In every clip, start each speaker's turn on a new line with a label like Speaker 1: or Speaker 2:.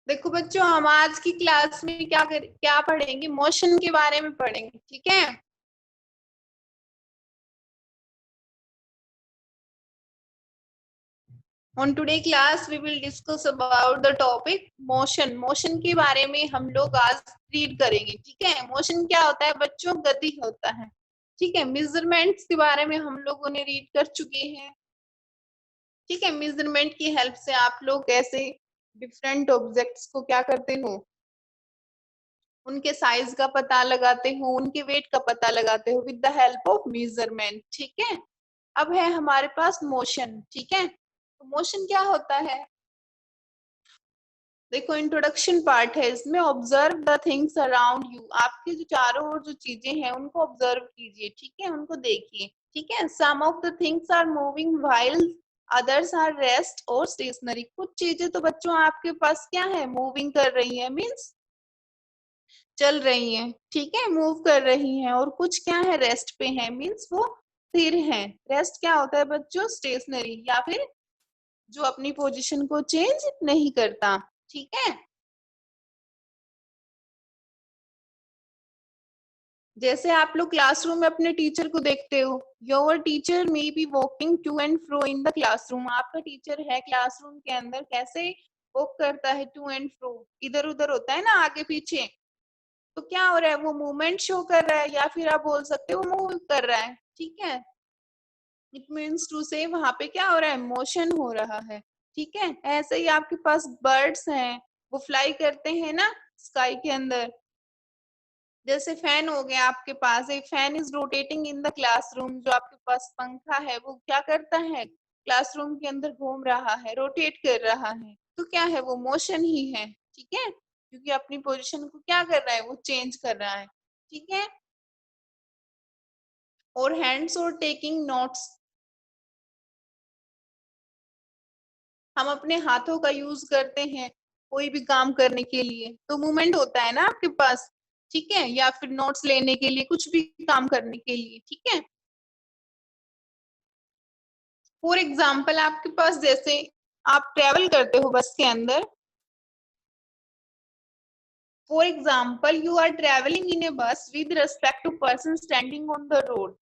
Speaker 1: देखो बच्चों, हम आज की क्लास में क्या पढ़ेंगे, मोशन के बारे में पढ़ेंगे, ठीक है। On today class we will discuss about the topic motion. Motion के बारे में हम लोग आज रीड करेंगे, ठीक है। मोशन क्या होता है बच्चों? गति होता है, ठीक है। मेजरमेंट्स के बारे में हम लोगों ने रीड कर चुके हैं, ठीक है। मेजरमेंट की हेल्प से आप लोग कैसे डिफरेंट ऑब्जेक्ट्स को क्या करते हो, उनके साइज का पता लगाते हो, उनके वेट का पता लगाते हो with the help of measurement, ठीक है। अब है हमारे पास मोशन, ठीक है। तो मोशन क्या होता है? देखो, इंट्रोडक्शन पार्ट है इसमें। Observe the things around you. आपके जो चारों ओर जो चीजें हैं उनको ऑब्जर्व कीजिए, ठीक है, उनको देखिए, ठीक है। Some of the things are moving while others are rest और स्टेशनरी। कुछ चीजें तो बच्चों आपके पास क्या है, मूविंग कर रही है, मीन्स चल रही हैं, ठीक है, मूव कर रही हैं। और कुछ क्या है, रेस्ट पे है, मीन्स वो स्थिर है। रेस्ट क्या होता है बच्चों? स्टेशनरी, या फिर जो अपनी पोजीशन को चेंज नहीं करता, ठीक है। जैसे आप लोग क्लासरूम में अपने टीचर को देखते हो, your teacher may be walking to and fro in the classroom. आपका टीचर है क्लासरूम के अंदर, कैसे वॉक करता है, टू एंड फ्रो, इधर उधर होता है ना, आगे पीछे। तो क्या हो रहा है, वो मूवमेंट शो कर रहा है, या फिर आप बोल सकते हो मूव कर रहा है, ठीक है। इट मीन्स टू से वहां पे क्या हो रहा है, मोशन हो रहा है, ठीक है। ऐसे ही आपके पास बर्ड्स हैं, वो फ्लाई करते हैं ना स्काई के अंदर। जैसे फैन हो गया आपके पास, एक fan is rotating in the classroom. जो आपके पास पंखा है वो क्या करता है, क्लासरूम के अंदर घूम रहा है, रोटेट कर रहा है। तो क्या है, वो मोशन ही है, ठीक है, क्योंकि अपनी पोजीशन को क्या कर रहा है, वो चेंज कर रहा है, ठीक है। और हैंड्स और टेकिंग नोट्स, हम अपने हाथों का यूज करते हैं कोई भी काम करने के लिए, तो मूवमेंट होता है ना आपके पास, ठीक है, या फिर नोट्स लेने के लिए, कुछ भी काम करने के लिए, ठीक है। फॉर एग्जाम्पल आपके पास जैसे आप ट्रेवल करते हो बस के अंदर। For example you are travelling in a bus with respect to person standing on the road.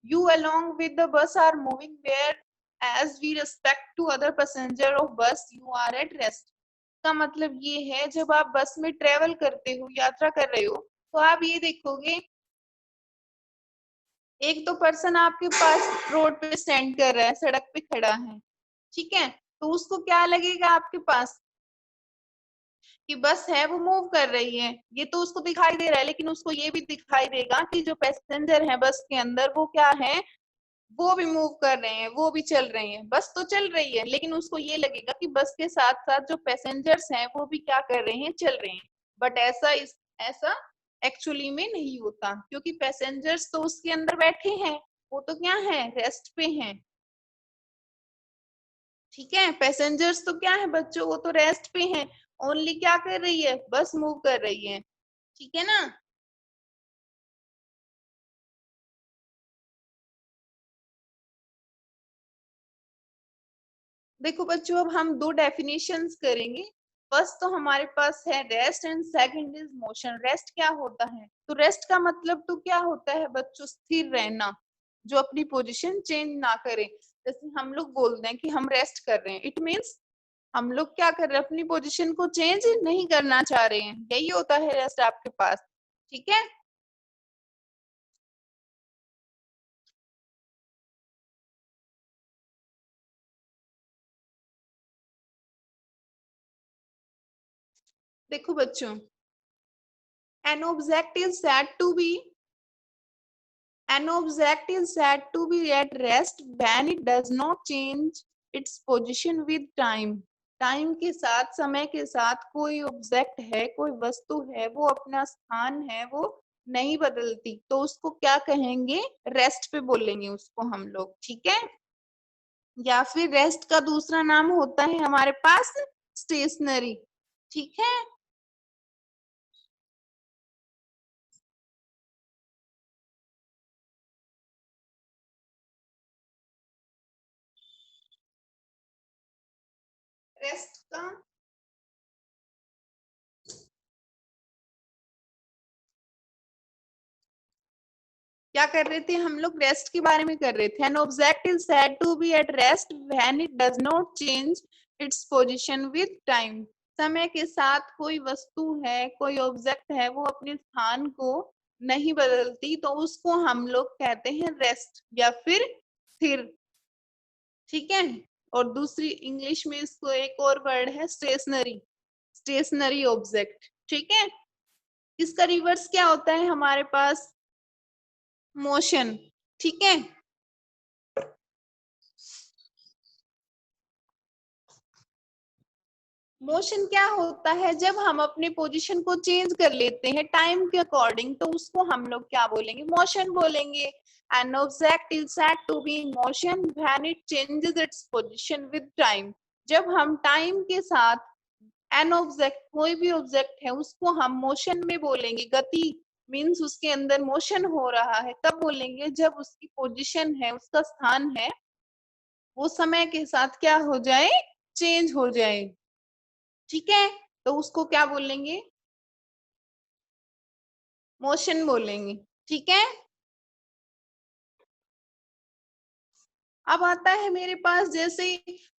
Speaker 1: You along with the bus are moving where as we respect to other passenger of bus you are at rest। का मतलब ये है, जब आप बस में travel करते हो, यात्रा कर रहे हो, तो आप ये देखोगे एक तो पर्सन आपके पास रोड पे स्टैंड कर रहा है, सड़क पे खड़ा है, ठीक है। तो उसको क्या लगेगा आपके पास कि बस है वो मूव कर रही है, ये तो उसको दिखाई दे रहा है, लेकिन उसको ये भी दिखाई देगा कि जो पैसेंजर है बस के अंदर वो क्या है, वो भी मूव कर रहे हैं, वो भी चल रहे हैं। बस तो चल रही है, लेकिन उसको ये लगेगा कि बस के साथ साथ जो पैसेंजर्स हैं वो भी क्या कर रहे हैं, चल रहे हैं। बट ऐसा एक्चुअली में नहीं होता, क्योंकि पैसेंजर्स तो उसके अंदर बैठे हैं, वो तो क्या है, रेस्ट पे हैं, ठीक है। पैसेंजर्स तो क्या है बच्चों, वो तो रेस्ट पे हैं। ओनली क्या कर रही है, बस मूव कर रही है, ठीक है ना। देखो बच्चों, अब हम दो डेफिनेशंस करेंगे। फर्स्ट तो हमारे पास है rest and second is motion. Rest क्या होता है, तो रेस्ट का मतलब तो क्या होता है बच्चों, स्थिर रहना, जो अपनी पोजीशन चेंज ना करे। जैसे हम लोग बोलते हैं कि हम रेस्ट कर रहे हैं, इट मीन्स हम लोग क्या कर रहे हैं, अपनी पोजीशन को चेंज नहीं करना चाह रहे हैं, यही होता है रेस्ट आपके पास, ठीक है। देखो बच्चों, an object is said to be An object is said to be at rest when it does not change its position with time। Time के साथ, समय के साथ कोई ऑब्जेक्ट है, कोई वस्तु है, वो अपना स्थान है, वो नहीं बदलती, तो उसको क्या कहेंगे, रेस्ट पे बोलेंगे उसको हम लोग, ठीक है। या फिर रेस्ट का दूसरा नाम होता है हमारे पास स्टेशनरी, ठीक है। रेस्ट का क्या कर रहे थे हम लोग? रेस्ट के बारे में कर रहे थे। An object is said to be at rest when it does not change its position with time. समय के साथ कोई वस्तु है, कोई ऑब्जेक्ट है, वो अपने स्थान को नहीं बदलती, तो उसको हम लोग कहते हैं रेस्ट या फिर स्थिर। ठीक है। और दूसरी इंग्लिश में इसको एक और वर्ड है स्टेशनरी, स्टेशनरी ऑब्जेक्ट। ठीक है। इसका रिवर्स क्या होता है हमारे पास? मोशन। ठीक है। मोशन क्या होता है? जब हम अपने पोजीशन को चेंज कर लेते हैं टाइम के अकॉर्डिंग, तो उसको हम लोग क्या बोलेंगे? मोशन बोलेंगे। An object is said to be in motion when it changes its position with time। जब हम टाइम के साथ एन ऑब्जेक्ट, कोई भी ऑब्जेक्ट है, उसको हम मोशन में बोलेंगे। गति मीन्स उसके अंदर मोशन हो रहा है। कब बोलेंगे? जब उसकी पोजीशन है, उसका स्थान है, वो समय के साथ क्या हो जाए? चेंज हो जाए। ठीक है। तो उसको क्या बोलेंगे? मोशन बोलेंगे। ठीक है। अब आता है मेरे पास जैसे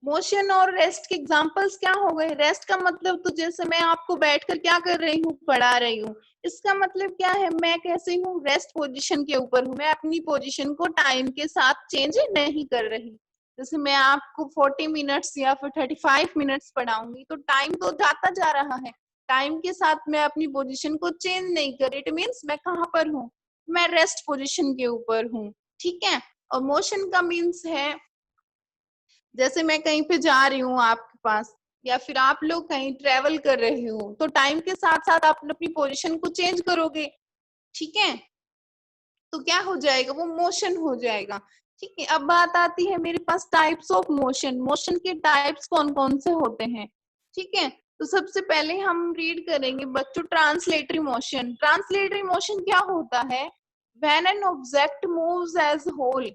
Speaker 1: मोशन और रेस्ट के एग्जांपल्स क्या हो गए? रेस्ट का मतलब तो जैसे मैं आपको बैठकर क्या कर रही हूँ? पढ़ा रही हूँ। इसका मतलब क्या है? मैं कैसे हूँ? रेस्ट पोजीशन के ऊपर हूँ। मैं अपनी पोजीशन को टाइम के साथ चेंज नहीं कर रही। जैसे मैं आपको 40 मिनट्स या फिर 35 मिनट्स पढ़ाऊंगी, तो टाइम तो जाता जा रहा है, टाइम के साथ मैं अपनी पोजीशन को चेंज नहीं कर रही। इट मीन्स मैं कहाँ पर हूँ? मैं रेस्ट पोजीशन के ऊपर हूँ। ठीक है। और मोशन का मीन्स है जैसे मैं कहीं पे जा रही हूँ आपके पास, या फिर आप लोग कहीं ट्रेवल कर रहे हो, तो टाइम के साथ साथ आप अपनी पोजीशन को चेंज करोगे। ठीक है। तो क्या हो जाएगा? वो मोशन हो जाएगा। ठीक है। अब बात आती है मेरे पास टाइप्स ऑफ मोशन। मोशन के टाइप्स कौन कौन से होते हैं? ठीक है। तो सबसे पहले हम रीड करेंगे बच्चों ट्रांसलेटरी मोशन। ट्रांसलेटरी मोशन क्या होता है? When an object moves as whole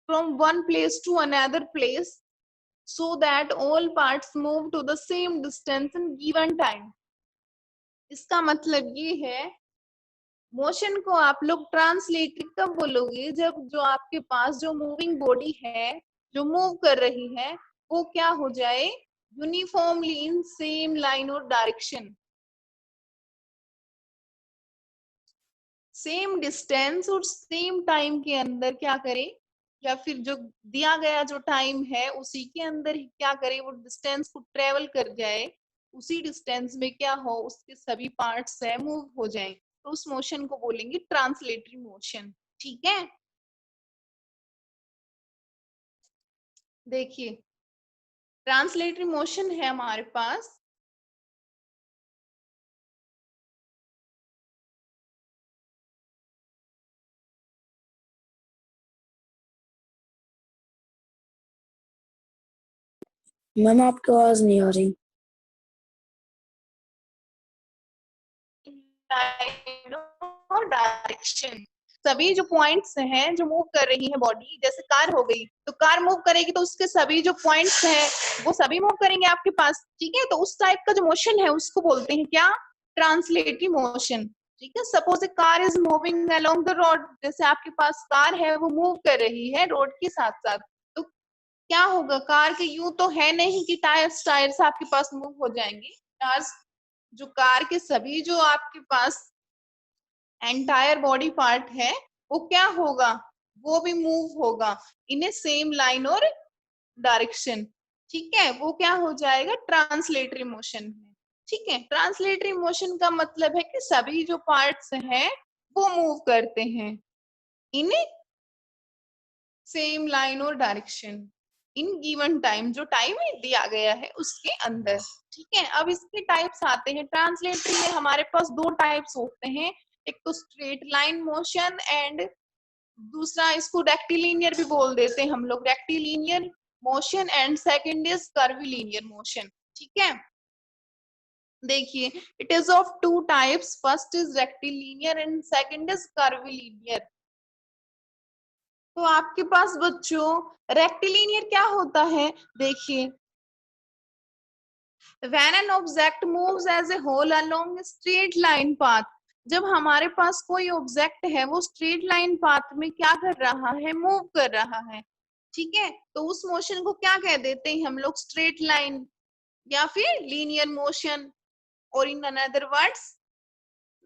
Speaker 1: from one place to another place so that all parts move to the same distance in given time। इसका मतलब ये है, मोशन को आप लोग ट्रांसलेट कब बोलोगे? जब जो आपके पास जो मूविंग बॉडी है, जो मूव कर रही है, वो क्या हो जाए? यूनिफॉर्मली इन सेम लाइन और डायरेक्शन, सेम डिस्टेंस और सेम टाइम के अंदर क्या करे, या फिर जो दिया गया जो टाइम है उसी के अंदर ही क्या करे, वो डिस्टेंस को ट्रेवल कर जाए, उसी डिस्टेंस में क्या हो, उसके सभी पार्ट्स है मूव हो जाएं, तो उस मोशन को बोलेंगे ट्रांसलेटरी मोशन। ठीक है। देखिए ट्रांसलेटरी मोशन है हमारे पास,
Speaker 2: मैम आपकी आवाज नहीं आ रही।
Speaker 1: और डायरेक्शन, सभी जो पॉइंट्स हैं जो मूव कर रही है बॉडी, जैसे कार हो गई, तो कार मूव करेगी तो उसके सभी जो पॉइंट्स हैं वो सभी मूव करेंगे आपके पास। ठीक है। तो उस टाइप का जो मोशन है उसको बोलते हैं क्या? Translatory motion. ठीक है। Suppose A car is moving along the road, जैसे आपके पास कार है वो मूव कर रही है रोड के साथ साथ, तो क्या होगा? कार के यूं तो है नहीं कि टायर्स टायर्स आपके पास मूव हो जाएंगे। टायर्स, जो कार के सभी जो आपके पास एंटायर बॉडी पार्ट है, वो क्या होगा? वो भी मूव होगा इन ए सेम लाइन और डायरेक्शन। ठीक है। वो क्या हो जाएगा? Translatory motion. ठीक है। ट्रांसलेटरी मोशन का मतलब है कि सभी जो पार्ट्स हैं वो मूव करते हैं इन सेम लाइन और डायरेक्शन इन गिवन टाइम, जो टाइम दिया गया है उसके अंदर। ठीक है। अब इसके टाइप्स आते हैं। ट्रांसलेटरी में हमारे पास दो टाइप्स होते हैं, एक तो स्ट्रेट लाइन मोशन एंड दूसरा इसको रेक्टिलिनियर भी बोल देते हैं हम लोग, rectilinear motion, and second is curvilinear motion. ठीक है। देखिए it is of two types, first is rectilinear and second is curvilinear. तो आपके पास बच्चों रेक्टिलिनियर क्या होता है? देखिए when an object moves as a whole along a straight line path, जब हमारे पास कोई ऑब्जेक्ट है वो स्ट्रेट लाइन पाथ में क्या कर रहा है, मूव कर रहा है, ठीक है, तो उस मोशन को क्या कह देते हैं हम लोग, स्ट्रेट लाइन या फिर लीनियर मोशन, और in another words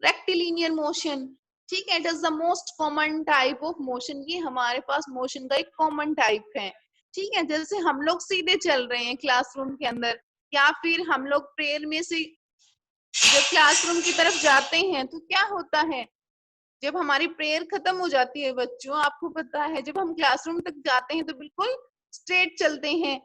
Speaker 1: rectilinear motion, ठीक है। It is the most common type of motion, ये हमारे पास मोशन का एक कॉमन टाइप है, ठीक है। जैसे हम लोग सीधे चल रहे हैं क्लासरूम के अंदर, या फिर हम लोग प्रेयर में से जब क्लासरूम की तरफ जाते हैं तो क्या होता है, जब हमारी प्रेयर खत्म हो जाती है बच्चों, आपको पता है जब हम क्लासरूम तक जाते हैं तो बिल्कुल स्ट्रेट चलते हैं,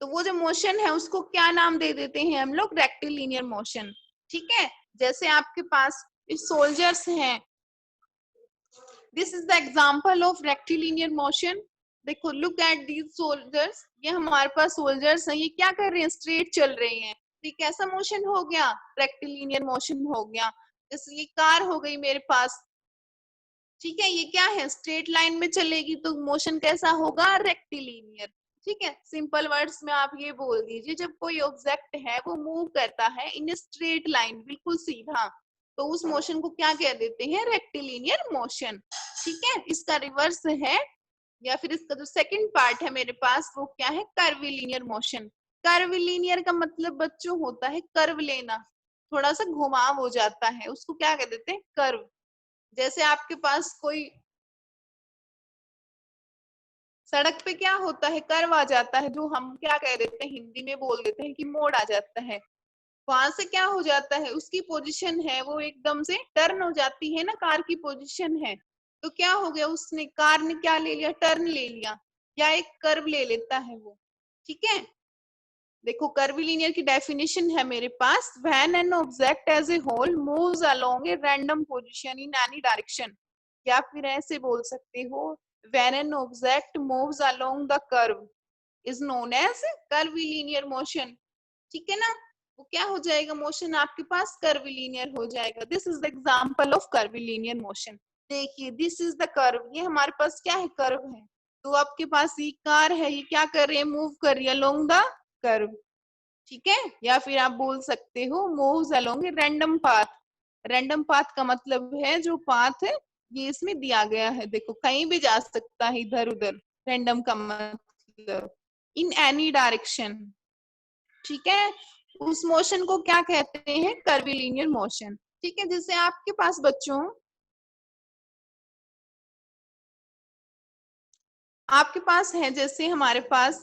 Speaker 1: तो वो जो मोशन है उसको क्या नाम दे देते हैं हम लोग, रेक्टिलिनियर मोशन, ठीक है। जैसे आपके पास सोल्जर्स हैं, this is the example of rectilinear motion. देखो, लुक एट दीज सोल्जर्स, ये हमारे पास सोल्जर्स हैं, ये क्या कर रहे हैं, स्ट्रेट चल रहे हैं, तो ये कैसा मोशन हो गया, रेक्टिलिनियर मोशन हो गया। जैसे ये कार हो गई मेरे पास, ठीक है, ये क्या है, स्ट्रेट लाइन में चलेगी तो मोशन कैसा होगा, रेक्टिलिनियर, ठीक है। सिंपल वर्ड्स में आप ये बोल दीजिए, जब कोई ऑब्जेक्ट है वो मूव करता है इन स्ट्रेट लाइन, बिल्कुल सीधा, तो उस मोशन को क्या कह देते हैं, रेक्टिलिनियर मोशन, ठीक है। इसका रिवर्स है, या फिर इसका जो सेकंड पार्ट है मेरे पास, वो क्या है, कर्विलिनियर मोशन। कर्विलिनियर का मतलब बच्चों होता है कर्व लेना, थोड़ा सा घुमाव हो जाता है, उसको क्या कह देते हैं, कर्व। जैसे आपके पास कोई सड़क पे क्या होता है, कर्व आ जाता है, जो हम क्या कह देते हैं, हिंदी में बोल देते हैं कि मोड़ आ जाता है, वहां से क्या हो जाता है, उसकी पोजीशन है वो एकदम से टर्न हो जाती है ना, कार की पोजीशन है, तो क्या हो गया, उसने कार ने क्या ले लिया, टर्न ले लिया, या एक कर्व ले लेता है वो, ठीक है। देखो, कर्विलिनियर की डेफिनेशन है मेरे पास, when an object as a whole moves along a random position in any direction, या फिर ऐसे बोल सकते हो, when an object moves along the curve is known as curvilinear motion, ठीक है ना। वो क्या हो जाएगा, मोशन आपके पास कर्विलिनियर हो जाएगा। This is the example of curvilinear motion. देखिए, दिस इज द कर्व, ये हमारे पास क्या है, कर्व है, तो आपके पास ये कार है, ये क्या कर रही है, मूव कर रही है अलोंग द कर्व, ठीक है। या फिर आप बोल सकते हो moves along a random path. Random path का मतलब है जो पाथ है ये इसमें दिया गया है, देखो कहीं भी जा सकता है, इधर उधर, रैंडम का मतलब इन एनी डायरेक्शन, ठीक है। उस मोशन को क्या कहते हैं, कर्विलिनियर मोशन, ठीक है। जैसे आपके पास बच्चों, आपके पास है, जैसे हमारे पास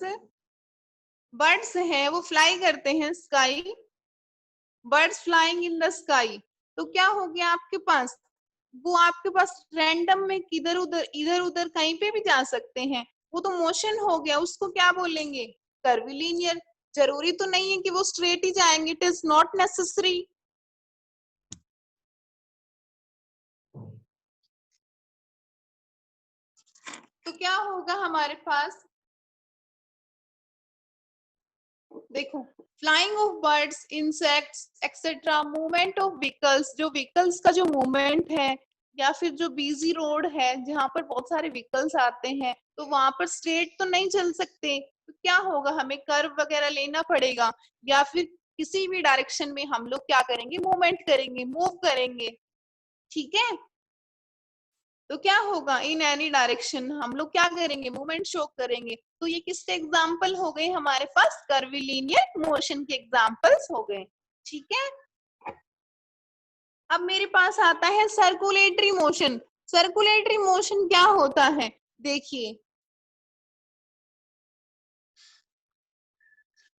Speaker 1: बर्ड्स हैं, वो फ्लाई करते हैं, sky, birds flying in the sky, तो क्या हो गया आपके पास, वो आपके पास रैंडम में इधर उधर कहीं पे भी जा सकते हैं, वो तो मोशन हो गया, उसको क्या बोलेंगे, कर्विलिनियर। जरूरी तो नहीं है कि वो स्ट्रेट ही जाएंगे, इट इज नॉट नेसेसरी। तो क्या होगा हमारे पास, देखो, flying of birds, insects etcetera, movement of vehicles, जो व्हीकल्स का जो मूवमेंट है, या फिर जो बिजी रोड है जहां पर बहुत सारे व्हीकल्स आते हैं, तो वहां पर स्ट्रेट तो नहीं चल सकते, तो क्या होगा, हमें कर्व वगैरह लेना पड़ेगा, या फिर किसी भी डायरेक्शन में हम लोग क्या करेंगे, मूवमेंट करेंगे, मूव करेंगे, ठीक है। तो क्या होगा, इन एनी डायरेक्शन हम लोग क्या करेंगे, मूवमेंट शो करेंगे, तो ये किसके एग्जाम्पल हो गए, हमारे पास कर्विलिनियर मोशन के एग्जाम्पल्स हो गए, ठीक है। अब मेरे पास आता है सर्कुलेटरी मोशन। सर्कुलेटरी मोशन क्या होता है, देखिए,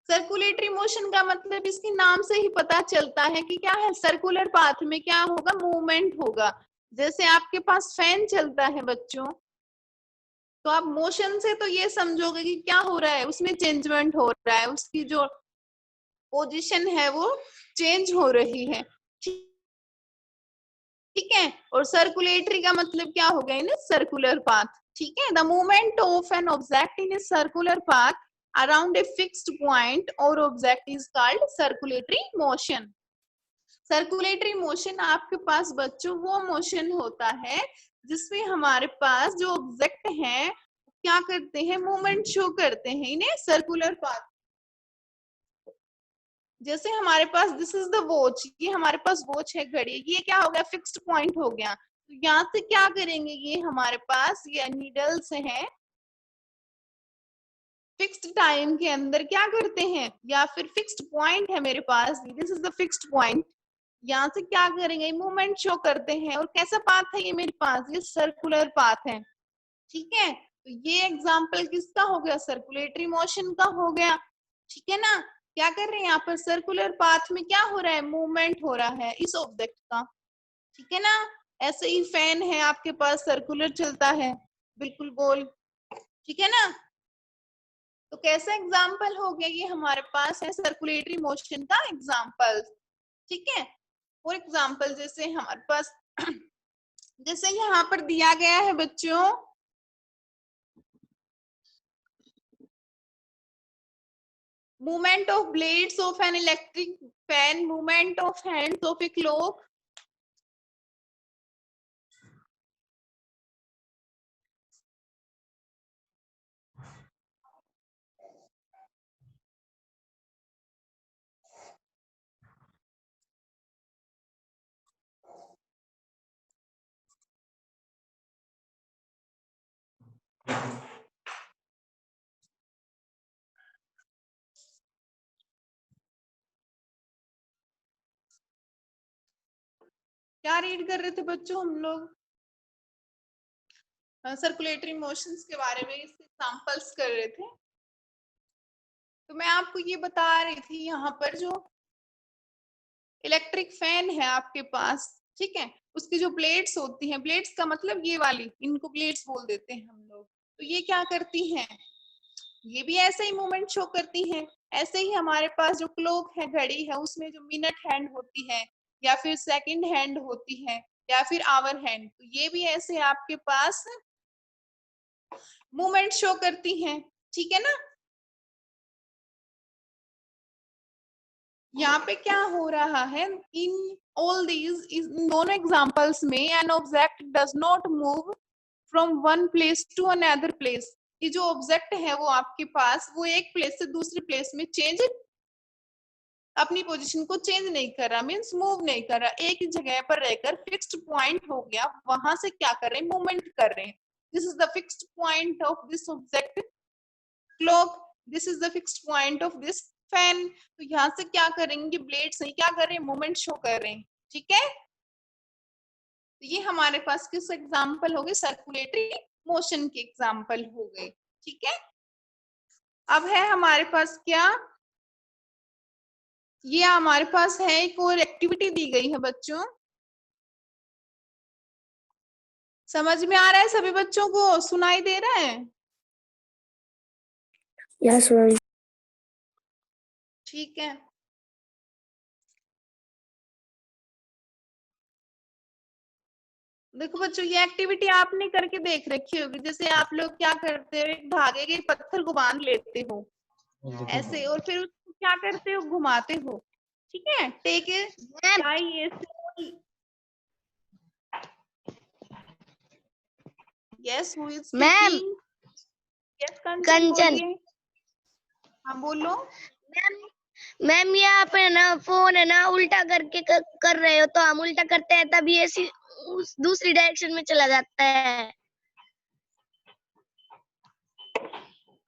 Speaker 1: सर्कुलेटरी मोशन का मतलब इसके नाम से ही पता चलता है कि क्या है, सर्कुलर पाथ में क्या होगा, मूवमेंट होगा। जैसे आपके पास फैन चलता है बच्चों, तो आप मोशन से तो ये समझोगे कि क्या हो रहा है, उसमें चेंजमेंट हो रहा है, उसकी जो पोजीशन है वो चेंज हो रही है, ठीक है। और सर्कुलेटरी का मतलब क्या हो गया, सर्कुलर पाथ, ठीक है। The movement of an object in a circular path around a fixed point और object is called circulatory motion. Circulatory motion आपके पास बच्चों वो मोशन होता है जिसमें हमारे पास जो ऑब्जेक्ट है क्या करते हैं, मूवमेंट शो करते हैं, इन्हें सर्कुलर पाथ जैसे हमारे पास दिस इज द वॉच, ये हमारे पास वॉच है, घड़ी, ये क्या हो गया, फिक्स्ड पॉइंट हो गया। तो यहाँ से क्या करेंगे, ये हमारे पास ये नीडल्स हैं, फिक्स्ड टाइम के अंदर क्या करते हैं, या फिर फिक्स्ड पॉइंट है मेरे पास, this is the fixed point, यहाँ से क्या करेंगे, मूवमेंट शो करते हैं। और कैसा पाथ है ये मेरे पास, ये सर्कुलर पाथ है, ठीक है। तो ये एग्जाम्पल किसका हो गया, सर्कुलेटरी मोशन का हो गया, ठीक है ना। क्या कर रहे हैं यहाँ पर, सर्कुलर पाथ में क्या हो रहा है, मूवमेंट हो रहा है इस ऑब्जेक्ट का, ठीक है ना। ऐसे ही फैन है आपके पास, सर्कुलर चलता है, बिल्कुल गोल, ठीक है ना। तो कैसा एग्जाम्पल हो गया, ये हमारे पास है सर्कुलेटरी मोशन का एग्जाम्पल, ठीक है। फॉर एग्जाम्पल जैसे हमारे पास जैसे यहाँ पर दिया गया है बच्चों, movement of blades of an electric fan, movement of hands of a clock, क्या रीड कर रहे थे बच्चों हम लोग, सर्कुलेटरी मोशंस के बारे में इसके एग्जांपल्स कर रहे थे। तो मैं आपको ये बता रही थी, यहाँ पर जो इलेक्ट्रिक फैन है आपके पास, ठीक है, उसकी जो ब्लेड्स होती हैं, ब्लेड्स का मतलब ये वाली, इनको ब्लेड्स बोल देते हैं हम लोग। तो ये क्या करती हैं, ये भी ऐसे ही मूवमेंट शो करती हैं। ऐसे ही हमारे पास जो क्लॉक है, घड़ी है, उसमें जो मिनट हैंड होती है, या फिर सेकंड हैंड होती है, या फिर आवर हैंड, तो ये भी ऐसे आपके पास मूवमेंट शो करती हैं, ठीक है ना। यहाँ पे क्या हो रहा है, इन ऑल दीज, इन दोनों एग्जांपल्स में an object does not move from one place to another place. ये जो ऑब्जेक्ट है वो आपके पास, वो एक प्लेस से दूसरी प्लेस में चेंज, अपनी पोजीशन को चेंज नहीं कर रहा, मीन्स मूव नहीं कर रहा, एक ही जगह पर रहकर फिक्स्ड पॉइंट हो गया, वहां से क्या कर रहे हैं, मूवमेंट कर रहे हैं। This is the fixed point of this object clock, this is the fixed point of this fan. तो यहाँ से क्या करेंगे, ब्लेड्स नहीं क्या कर रहे हैं, मूवमेंट शो कर रहे हैं, ठीक है। तो ये हमारे पास किस एग्जाम्पल हो गए, सर्कुलेटरी मोशन के एग्जाम्पल हो गए, ठीक है। अब है हमारे पास क्या, ये हमारे पास है एक और एक्टिविटी दी गई है बच्चों, समझ में आ रहा है सभी बच्चों को, सुनाई दे रहा है,
Speaker 2: यस मैम।
Speaker 1: ठीक है। देखो बच्चों, ये एक्टिविटी आपने करके देख रखी होगी, जैसे आप लोग क्या करते हो, एक धागे के पत्थर को बांध लेते हो ऐसे, और फिर उसको क्या करते हो, घुमाते हो, ठीक है। Take yes, who is
Speaker 3: ma'am,
Speaker 1: speaking, yes Kanchan
Speaker 3: Kanchan.
Speaker 1: बोलिए, हाँ बोलो।
Speaker 3: मैम ये आप है ना फोन है ना उल्टा करके कर रहे हो, तो हम उल्टा करते हैं तब ये उस दूसरी डायरेक्शन में चला जाता है।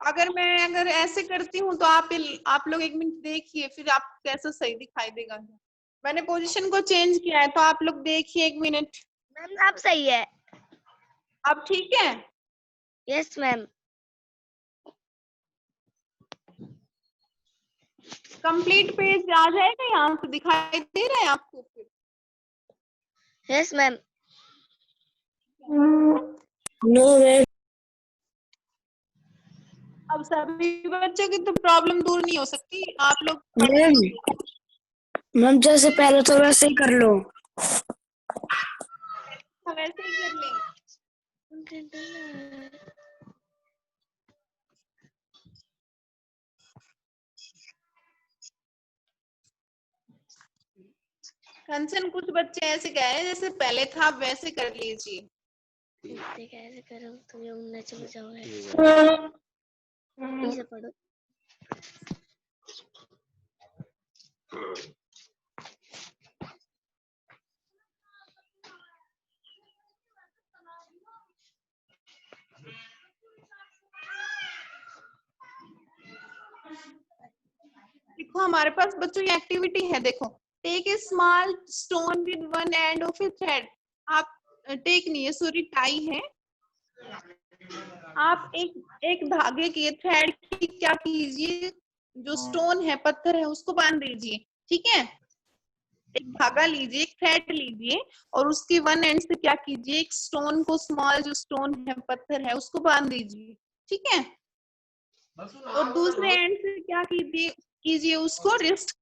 Speaker 1: अगर ऐसे करती हूँ तो आप लोग एक मिनट देखिए, फिर आप कैसा सही दिखाई देगा। मैंने पोजीशन को चेंज किया है, तो आप लोग देखिए एक मिनट।
Speaker 3: मैम अब सही है।
Speaker 1: अब ठीक है,
Speaker 3: यस मैम।
Speaker 1: कंप्लीट पेज आ जाएगा, यहाँ से दिखाई दे रहा है आपको फिर।
Speaker 3: Yes ma'am.
Speaker 2: No ma'am.
Speaker 1: अब सभी बच्चों की तो प्रॉब्लम दूर नहीं हो सकती, आप लोग
Speaker 2: मैम, मैम जैसे पहले तो वैसे ही कर लो।
Speaker 1: वैसे ही कर लें। कंचन, कुछ बच्चे ऐसे गए जैसे पहले था वैसे कर लीजिए।
Speaker 3: कैसे करूं, तुम लोग न चले जाओगे, इसे पढ़ो।
Speaker 1: देखो हमारे पास बच्चों ये एक्टिविटी है, देखो take a small stone with one end of a thread. आप टेक नहीं है, सॉरी टाई है। आप एक धागे के थ्रेड की क्या कीजिए, जो स्टोन है, पत्थर है, उसको बांध दीजिए। ठीक है, एक धागा लीजिए, एक थ्रेड लीजिए और उसके वन एंड से क्या कीजिए, एक स्टोन को, स्मॉल जो स्टोन है, पत्थर है, उसको बांध दीजिए। ठीक है, और दूसरे एंड से क्या कीजिए उसको रिस्ट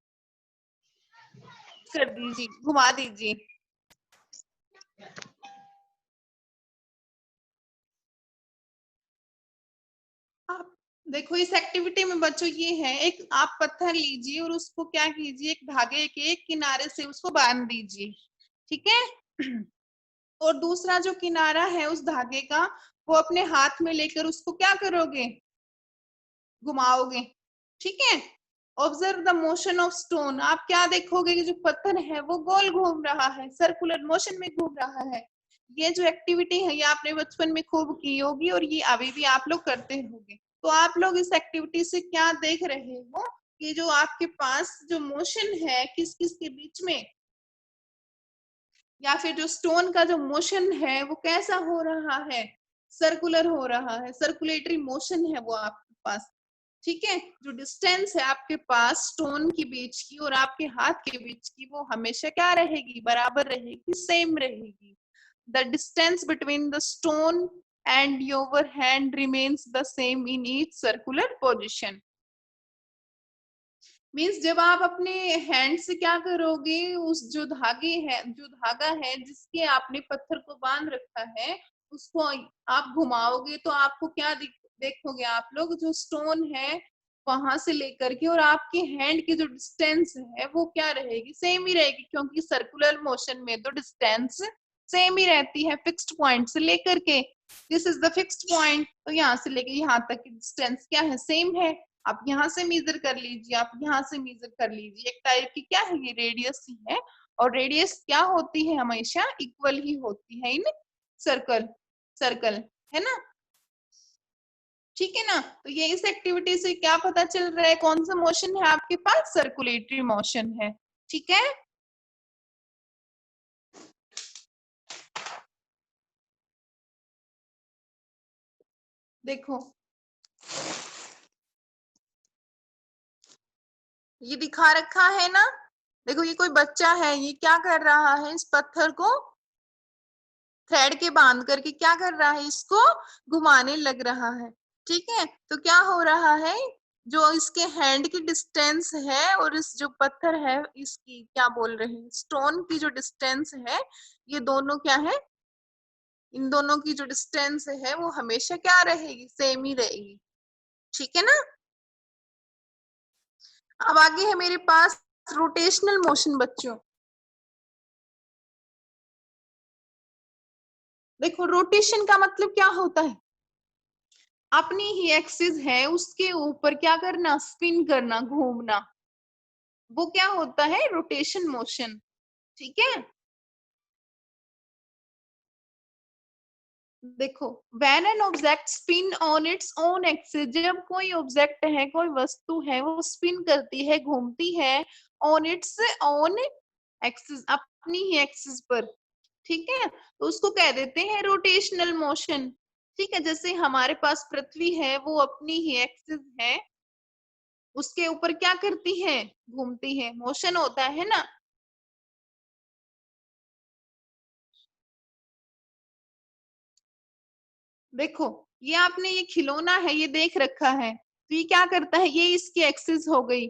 Speaker 1: कर दीजिए, घुमा दीजिए। आप देखो इस एक्टिविटी में बच्चों ये है, एक आप पत्थर लीजिए और उसको क्या कीजिए, एक धागे के एक किनारे से उसको बांध दीजिए। ठीक है, और दूसरा जो किनारा है उस धागे का, वो अपने हाथ में लेकर उसको क्या करोगे, घुमाओगे। ठीक है, observe the motion of stone. आप क्या देखोगे कि जो पत्थर है वो गोल घूम रहा है, सर्कुलर मोशन में घूम रहा है। ये जो एक्टिविटी है ये आपने बचपन में खूब की होगी और ये अभी भी आप लोग करते होंगे। तो आप लोग इस एक्टिविटी से क्या देख रहे हो कि जो आपके पास जो मोशन है किस किस के बीच में, या फिर जो स्टोन का जो मोशन है वो कैसा हो रहा है, सर्कुलर हो रहा है, सर्कुलेटरी मोशन है वो आपके पास। ठीक है, जो डिस्टेंस है आपके पास स्टोन के बीच की और आपके हाथ के बीच की, वो हमेशा क्या रहेगी, बराबर रहेगी, सेम रहेगी। The distance between the stone and your hand remains the same in each circular position. Means जब आप अपने हैंड से क्या करोगे, उस जो धागा है जिसके आपने पत्थर को बांध रखा है, उसको आप घुमाओगे तो आपको क्या देखोगे, आप लोग जो स्टोन है वहां से लेकर के और आपके हैंड की जो डिस्टेंस है वो क्या रहेगी, सेम ही रहेगी, क्योंकि सर्कुलर मोशन में तो डिस्टेंस सेम ही रहती है, फिक्स्ड पॉइंट से लेकर के, this is the fixed point, तो यहाँ से लेकर यहाँ तक की डिस्टेंस क्या है, सेम है। आप यहाँ से मेजर कर लीजिए, आप यहाँ से मेजर कर लीजिए, एक टाइप की क्या है ये रेडियस ही है, और रेडियस क्या होती है, हमेशा इक्वल ही होती है इन सर्कल, सर्कल है ना। ठीक है ना, तो ये इस एक्टिविटी से क्या पता चल रहा है, कौन सा मोशन है आपके पास, सर्कुलेटरी मोशन है। ठीक है, देखो ये दिखा रखा है ना, देखो ये कोई बच्चा है, ये क्या कर रहा है, इस पत्थर को थ्रेड के बांध करके क्या कर रहा है, इसको घुमाने लग रहा है। ठीक है, तो क्या हो रहा है, जो इसके हैंड की डिस्टेंस है और इस जो पत्थर है इसकी क्या बोल रहे हैं, स्टोन की जो डिस्टेंस है, ये दोनों क्या है, इन दोनों की जो डिस्टेंस है वो हमेशा क्या रहेगी, सेम ही रहेगी। ठीक है ना, अब आगे है मेरे पास रोटेशनल मोशन बच्चों। देखो रोटेशन का मतलब क्या होता है, अपनी ही एक्सिस है उसके ऊपर क्या करना, स्पिन करना, घूमना, वो क्या होता है, रोटेशन मोशन। ठीक है, देखो when an object spin on its own axis, जब कोई ऑब्जेक्ट है, कोई वस्तु है, वो स्पिन करती है, घूमती है, ऑन इट्स ओन एक्सिस, अपनी ही एक्सिस पर। ठीक है, तो उसको कह देते हैं रोटेशनल मोशन। ठीक है, जैसे हमारे पास पृथ्वी है, वो अपनी ही एक्सिस है, उसके ऊपर क्या करती है, घूमती है, मोशन होता है ना। देखो ये आपने ये खिलौना है, ये देख रखा है, तो ये क्या करता है, ये इसकी एक्सिस हो गई,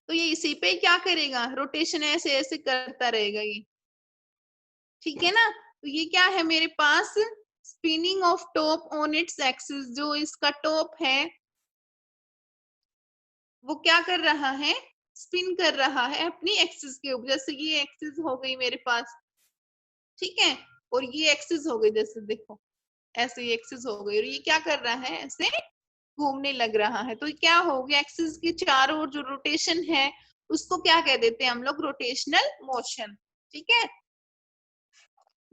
Speaker 1: तो ये इसी पे क्या करेगा, रोटेशन ऐसे ऐसे करता रहेगा ये। ठीक है ना, तो ये क्या है मेरे पास, spinning of top on its axis, जो इसका टॉप है वो क्या कर रहा है, स्पिन कर रहा है अपनी एक्सिस के ऊपर, जैसे ये एक्सिस हो गई मेरे पास। ठीक है, और ये एक्सिस हो गई, जैसे देखो ऐसे ये एक्सिस हो गई और ये क्या कर रहा है, ऐसे घूमने लग रहा है। तो क्या हो गया, एक्सिस के चारों ओर जो रोटेशन है उसको क्या कह देते हैं हम लोग, रोटेशनल मोशन। ठीक है,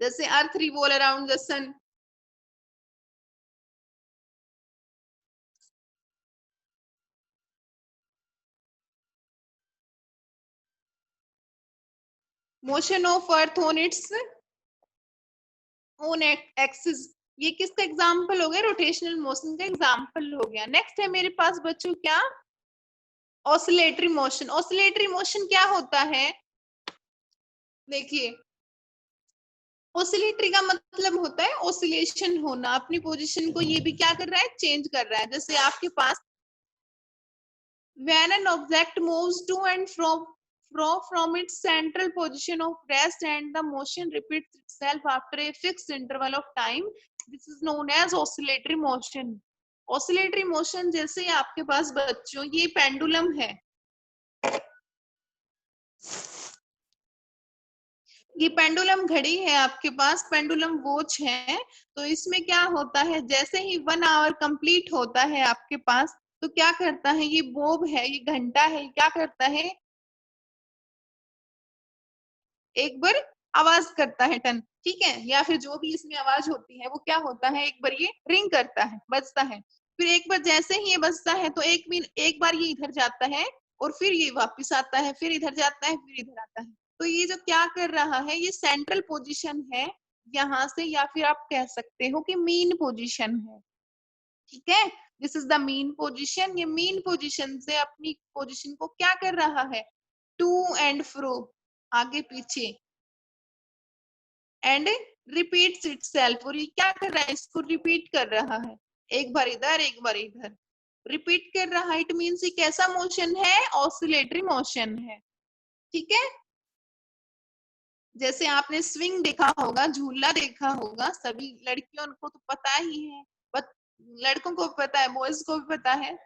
Speaker 1: जैसे earth revolve around the sun, motion of earth on its own axis, ये किसका एग्जाम्पल हो गया, रोटेशनल मोशन का एग्जाम्पल हो गया। नेक्स्ट है मेरे पास बच्चों क्या, ऑसिलेटरी मोशन। ऑसिलेटरी मोशन क्या होता है, देखिए ऑसिलेटरी का मतलब होता है ऑसिलेशन होना, अपनी पोजीशन को ये भी क्या कर रहा है, चेंज कर रहा है। जैसे आपके पास when an object moves to and from its central position of rest and the motion repeats itself after a fixed interval of time, this is known as oscillatory motion. oscillatory motion जैसे आपके पास बच्चों ये pendulum है, ये pendulum घड़ी है आपके पास, पेंडुलम वॉच है। तो इसमें क्या होता है, जैसे ही 1 आवर कंप्लीट होता है आपके पास, तो क्या करता है, ये बोब है, ये घंटा है, क्या करता है, एक बार आवाज करता है टन, ठीक है, या फिर जो भी इसमें आवाज होती है वो क्या होता है, एक बार ये रिंग करता है, बजता है। फिर एक बार जैसे ही ये बजता है तो एक बार ये इधर जाता है और फिर ये वापस आता है, फिर इधर जाता है, फिर इधर आता है। तो ये जो क्या कर रहा है, ये सेंट्रल पोजीशन है यहाँ से, या फिर आप कह सकते हो कि मीन पोजीशन है। ठीक है, this is the mean position. ये मीन पोजीशन से अपनी पोजीशन को क्या कर रहा है, टू एंड फ्रो, आगे पीछे, एंड रिपीट्स इटसेल्फ, और ये क्या कर रहा है, इसको रिपीट कर रहा है, एक बार इधर एक बार इधर रिपीट कर रहा है। इट मीन्स ये कैसा मोशन है, ऑसिलेटरी मोशन है। ठीक है, जैसे आपने स्विंग देखा होगा, झूला देखा होगा, सभी लड़कियों को तो पता ही है, बट लड़कों को पता है, बॉयज को भी पता है।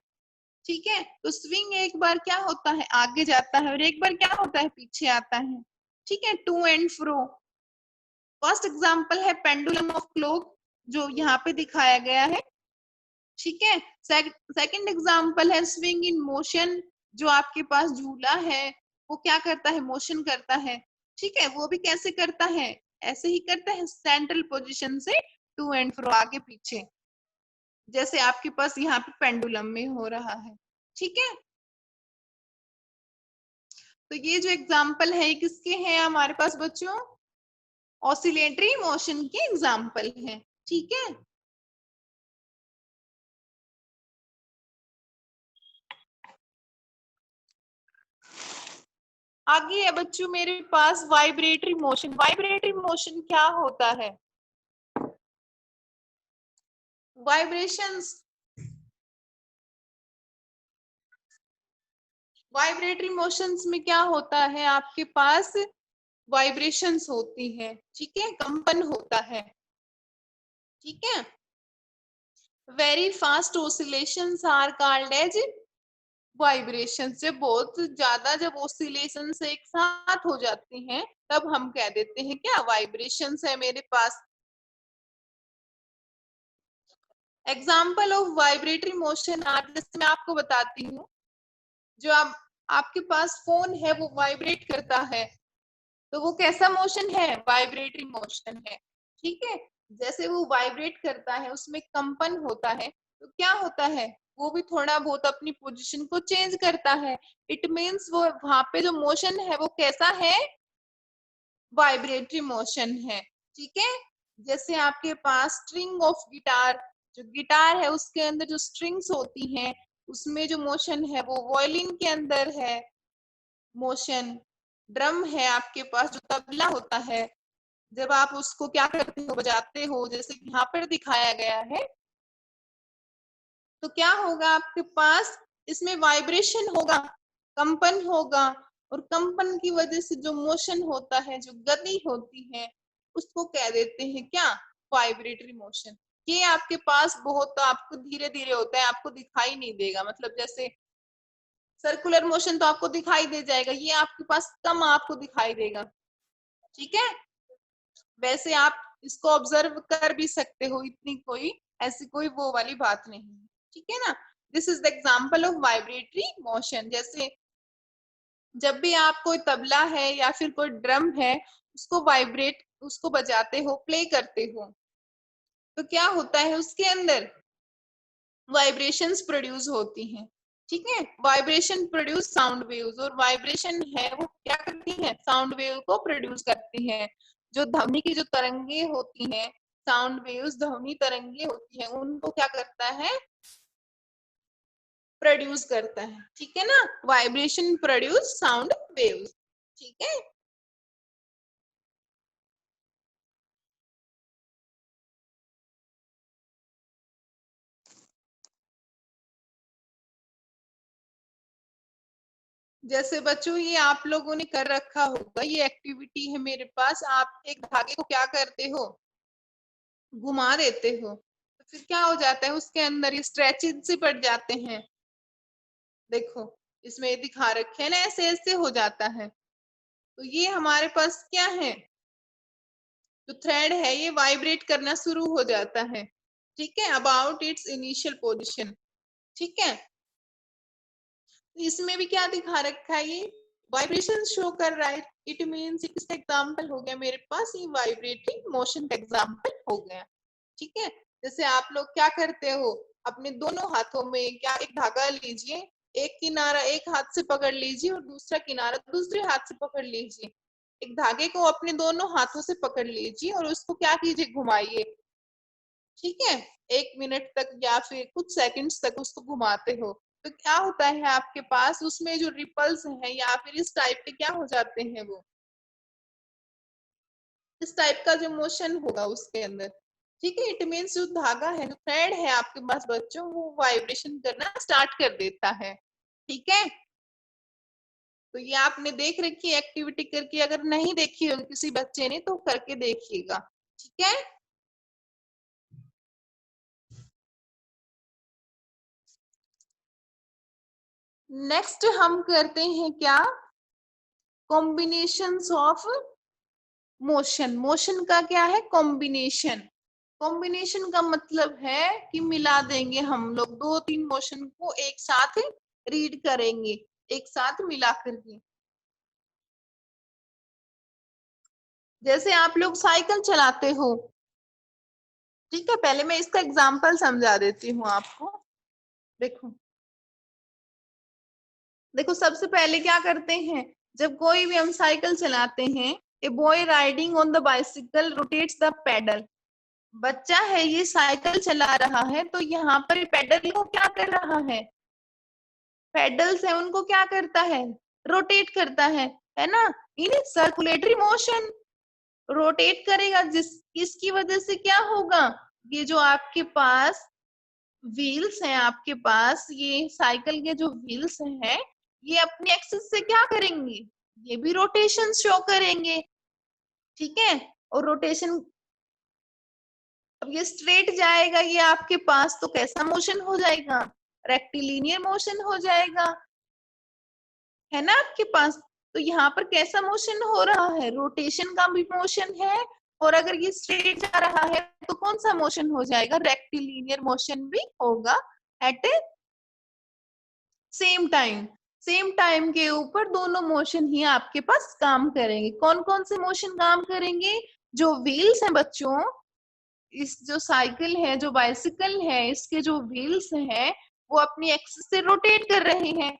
Speaker 1: ठीक है, तो स्विंग एक बार क्या होता है, आगे जाता है, और एक बार क्या होता है, पीछे आता है। ठीक है, to and fro. First example है पेंडुलम ऑफ क्लॉक, जो यहाँ पे दिखाया गया है। ठीक है, सेकंड एग्जांपल है स्विंग इन मोशन, जो आपके पास झूला है वो क्या करता है, मोशन करता है। ठीक है, वो भी कैसे करता है, ऐसे ही करता है, सेंट्रल पोजीशन से टू एंड फ्रो, आगे पीछे, जैसे आपके पास यहाँ पे पेंडुलम में हो रहा है। ठीक है, तो ये जो एग्जाम्पल है किसके हैं हमारे पास बच्चों, ऑसिलेटरी मोशन के एग्जाम्पल है। ठीक है, आगे है बच्चों मेरे पास वाइब्रेटरी मोशन। वाइब्रेटरी मोशन क्या होता है, वाइब्रेशंस, वाइब्रेटरी मोशंस में क्या होता है, आपके पास वाइब्रेशंस होती है। ठीक है, कंपन होता है। ठीक है, very fast oscillations are called as vibration. से बहुत ज्यादा जब ऑसिलेशन एक साथ हो जाती हैं तब हम कह देते हैं क्या, वाइब्रेशन है मेरे पास। Example of vibratory motion are, जैसे मैं आपको बताती हूँ, जो आपके पास फोन है वो वाइब्रेट करता है, तो वो कैसा मोशन है, वाइब्रेटरी मोशन है। ठीक है, जैसे वो वाइब्रेट करता है उसमें कंपन होता है, तो क्या होता है, वो भी थोड़ा बहुत अपनी पोजीशन को चेंज करता है। इट मीन्स वो वहां पे जो मोशन है वो कैसा है, वाइब्रेटरी मोशन है। ठीक है, जैसे आपके पास स्ट्रिंग ऑफ गिटार, जो गिटार है उसके अंदर जो स्ट्रिंग्स होती हैं उसमें जो मोशन है वो वायलिन के अंदर है मोशन। ड्रम है आपके पास, जो तबला होता है, जब आप उसको क्या करते हो, बजाते हो, जैसे यहाँ पर दिखाया गया है, तो क्या होगा आपके पास, इसमें वाइब्रेशन होगा, कंपन होगा, और कंपन की वजह से जो मोशन होता है, जो गति होती है, उसको कह देते हैं क्या, वाइब्रेटरी मोशन। ये आपके पास बहुत आपको धीरे धीरे होता है, आपको दिखाई नहीं देगा, मतलब जैसे सर्कुलर मोशन तो आपको दिखाई दे जाएगा, ये आपके पास कम आपको दिखाई देगा। ठीक है, वैसे आप इसको ऑब्जर्व कर भी सकते हो, इतनी कोई ऐसी कोई वो वाली बात नहीं है। ठीक है ना। This is the example of vibratory motion. जैसे जब भी आप कोई तबला है या फिर कोई ड्रम है उसको बजाते हो, प्ले करते हो, तो क्या होता है उसके अंदर वाइब्रेशंस प्रोड्यूस होती हैं। ठीक है, वाइब्रेशन प्रोड्यूस साउंड वेव्स, और वाइब्रेशन है वो क्या करती है, साउंड वेव को प्रोड्यूस करती है। जो ध्वनि की जो तरंगे होती हैं, साउंड वेव्स ध्वनि तरंगे होती हैं, उनको क्या करता है, प्रोड्यूस करता है। ठीक है ना, वाइब्रेशन प्रोड्यूस साउंड वेव्स। ठीक है, जैसे बच्चों ये आप लोगों ने कर रखा होगा, ये एक्टिविटी है मेरे पास। आप एक धागे को क्या करते हो, घुमा देते हो, तो फिर क्या हो जाता है उसके अंदर, ये स्ट्रेचेज से पड़ जाते हैं। देखो इसमें ये दिखा रखे हैं ना, ऐसे ऐसे हो जाता है। तो ये हमारे पास क्या है, जो थ्रेड है ये वाइब्रेट करना शुरू हो जाता है। ठीक है, अबाउट इट्स इनिशियल पोजिशन। ठीक है, तो इसमें भी क्या दिखा रखा है, ये वाइब्रेशन शो कर रहा है। इट मीन्स इसका एग्जाम्पल हो गया मेरे पास, ये वाइब्रेटिंग मोशन का एग्जाम्पल हो गया। ठीक है, जैसे आप लोग क्या करते हो, अपने दोनों हाथों में क्या एक धागा लीजिए, एक किनारा एक हाथ से पकड़ लीजिए और दूसरा किनारा दूसरे हाथ से पकड़ लीजिए। एक धागे को अपने दोनों हाथों से पकड़ लीजिए और उसको क्या कीजिए, घुमाइए। ठीक है, 1 मिनट तक या फिर कुछ सेकंड्स तक उसको घुमाते हो, तो क्या होता है आपके पास उसमें जो रिपल्स हैं या फिर इस टाइप के क्या हो जाते हैं, वो इस टाइप का जो मोशन होगा उसके अंदर। ठीक है, इट मीन्स जो धागा है, जो थ्रेड है आपके पास बच्चों, वो वाइब्रेशन करना स्टार्ट कर देता है। ठीक है, तो ये आपने देख रखी है एक्टिविटी करके, अगर नहीं देखी होगी किसी बच्चे ने तो करके देखिएगा। ठीक है, नेक्स्ट हम करते हैं क्या, कॉम्बिनेशंस ऑफ मोशन। मोशन का क्या है, कॉम्बिनेशन। कॉम्बिनेशन का मतलब है कि मिला देंगे हम लोग, 2-3 मोशन को एक साथ रीड करेंगे, एक साथ मिला करके। जैसे आप लोग साइकिल चलाते हो, ठीक है, पहले मैं इसका एग्जांपल समझा देती हूँ आपको। देखो देखो सबसे पहले क्या करते हैं, जब कोई भी हम साइकिल चलाते हैं, a boy riding on the bicycle rotates the pedal. बच्चा है ये साइकिल चला रहा है, तो यहाँ पर पेडल को क्या कर रहा है, पेडल्स है उनको क्या करता है, रोटेट करता है ना, इन सर्कुलेटरी मोशन, रोटेट करेगा, इसकी वजह से क्या होगा, ये जो आपके पास व्हील्स हैं, आपके पास ये साइकिल के जो व्हील्स हैं, ये अपनी एक्सिस से क्या करेंगे, ये भी रोटेशन शो करेंगे। ठीक है, और रोटेशन, अब ये स्ट्रेट जाएगा ये आपके पास, तो कैसा मोशन हो जाएगा, रेक्टिलिनियर मोशन हो जाएगा, है ना आपके पास। तो यहाँ पर कैसा मोशन हो रहा है, रोटेशन का भी मोशन है, और अगर ये स्ट्रेट जा रहा है तो कौन सा मोशन हो जाएगा, रेक्टिलिनियर मोशन भी होगा एट ए सेम टाइम के ऊपर दोनों मोशन ही आपके पास काम करेंगे। कौन कौन से मोशन काम करेंगे, जो व्हील्स हैं बच्चों, इस जो साइकिल है, जो बाइसिकल है, इसके जो व्हील्स हैं वो अपनी एक्सिस से रोटेट कर रहे हैं,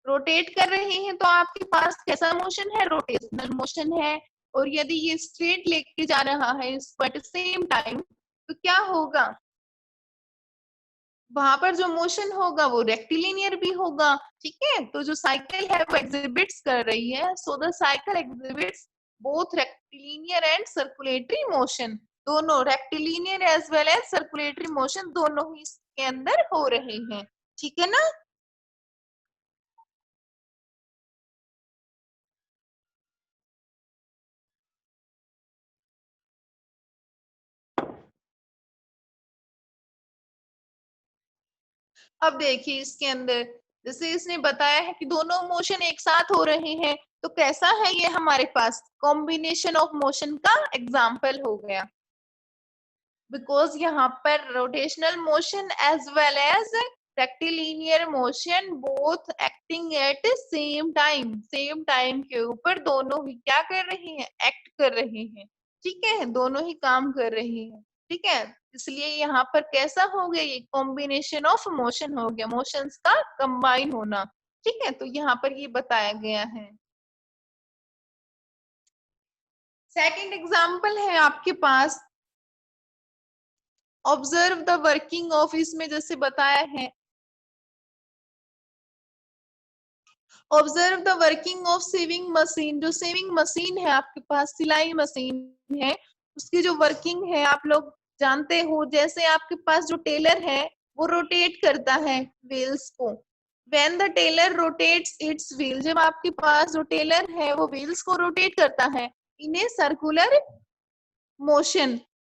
Speaker 1: रोटेट कर रहे हैं, तो आपके पास कैसा मोशन है, रोटेशनल मोशन है। और यदि ये स्ट्रेट लेके जा रहा है इसको एट सेम टाइम, तो क्या होगा, वहां पर जो मोशन होगा वो रेक्टिलिनियर भी होगा। ठीक है, तो जो साइकिल है वो एग्जिबिट्स कर रही है, so the cycle exhibits both rectilinear and circulatory motion, दोनों rectilinear as well as circulatory motion दोनों ही इसके अंदर हो रहे हैं। ठीक है ना, अब देखिए इसके अंदर, जैसे इसने बताया है कि दोनों मोशन एक साथ हो रहे हैं, तो कैसा है ये हमारे पास, कॉम्बिनेशन ऑफ मोशन का एग्जाम्पल हो गया। बिकॉज यहाँ पर rotational motion as well as rectilinear motion both acting at same time के ऊपर दोनों ही क्या कर रहे हैं, एक्ट कर रहे हैं। ठीक है, दोनों ही काम कर रहे हैं। ठीक है, इसलिए यहाँ पर कैसा हो गया, ये कॉम्बिनेशन ऑफ मोशन हो गया, मोशंस का कंबाइन होना। ठीक है, तो यहाँ पर ये बताया गया है। सेकंड एग्जाम्पल है आपके पास, ऑब्जर्व द वर्किंग ऑफ, इसमें जैसे बताया है, observe the working of sewing machine. जो सीविंग मशीन है आपके पास, सिलाई मशीन है, उसकी जो वर्किंग है आप लोग जानते हो। जैसे आपके पास जो टेलर है वो रोटेट करता है व्हील्स को। When the tailor rotates its wheel, जब आपके पास जो टेलर है वो व्हील्स को रोटेट करता है इन ए सर्कुलर मोशन,